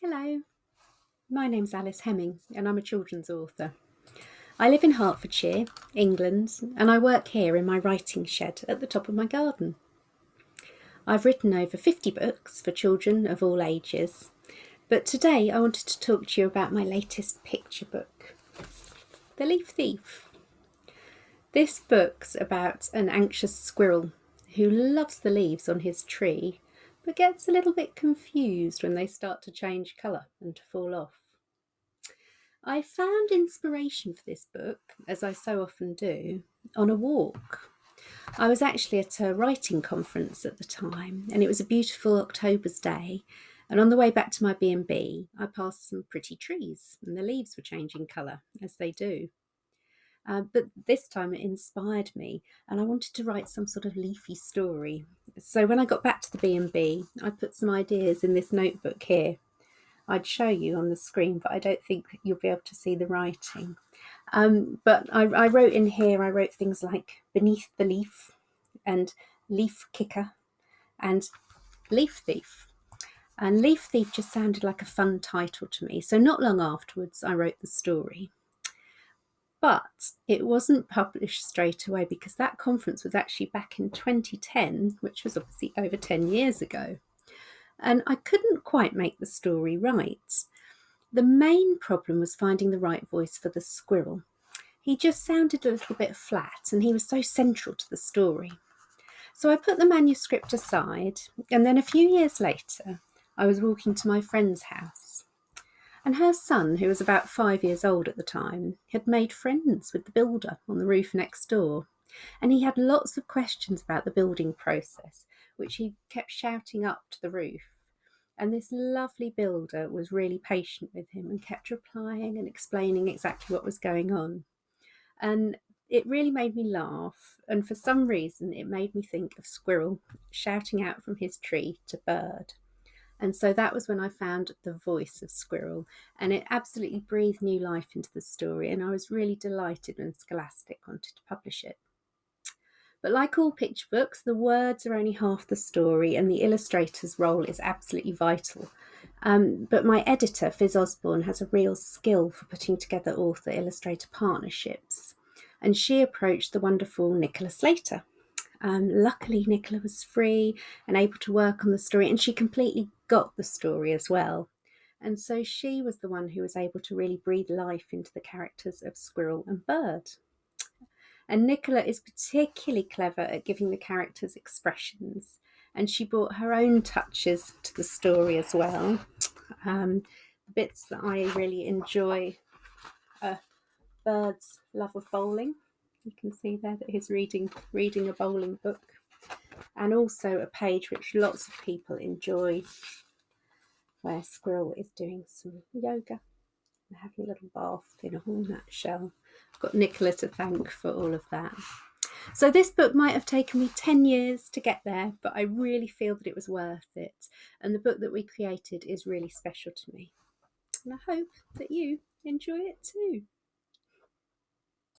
Hello, my name's Alice Hemming and I'm a children's author. I live in Hertfordshire, England, and I work here in my writing shed at the top of my garden. I've written over 50 books for children of all ages, but today I wanted to talk to you about my latest picture book, The Leaf Thief. This book's about an anxious squirrel who loves the leaves on his tree, but gets a little bit confused when they start to change colour and to fall off. I found inspiration for this book, as I so often do, on a walk. I was actually at a writing conference at the time, and it was a beautiful October's day. And on the way back to my B&B, I passed some pretty trees, and the leaves were changing colour, as they do. But this time it inspired me, and I wanted to write some sort of leafy story. So when I got back to the B&B, I put some ideas in this notebook here. I'd show you on the screen, but I don't think you'll be able to see the writing. But I wrote in here, I wrote things like Beneath the Leaf and Leaf Kicker and Leaf Thief. And Leaf Thief just sounded like a fun title to me. So not long afterwards, I wrote the story. But it wasn't published straight away because that conference was actually back in 2010, which was obviously over 10 years ago. And I couldn't quite make the story right. The main problem was finding the right voice for the squirrel. He just sounded a little bit flat and he was so central to the story. So I put the manuscript aside, and then a few years later, I was walking to my friend's house. And her son, who was about 5 years old at the time, had made friends with the builder on the roof next door. And he had lots of questions about the building process, which he kept shouting up to the roof. And this lovely builder was really patient with him and kept replying and explaining exactly what was going on. And it really made me laugh. And for some reason, it made me think of Squirrel shouting out from his tree to Bird. And so that was when I found the voice of Squirrel. And it absolutely breathed new life into the story. And I was really delighted when Scholastic wanted to publish it. But like all picture books, the words are only half the story and the illustrator's role is absolutely vital. But my editor, Fizz Osborne, has a real skill for putting together author-illustrator partnerships. And she approached the wonderful Nicola Slater. Luckily, Nicola was free and able to work on the story, and she completely got the story as well. And so she was the one who was able to really breathe life into the characters of Squirrel and Bird. And Nicola is particularly clever at giving the characters expressions, and she brought her own touches to the story as well. The bits that I really enjoy are Bird's love of bowling. You can see there that he's reading a bowling book, and also a page which lots of people enjoy, where Squirrel is doing some yoga and having a little bath in a walnut shell. I've got Nicola to thank for all of that. So this book might have taken me 10 years to get there, but I really feel that it was worth it. And the book that we created is really special to me. And I hope that you enjoy it too.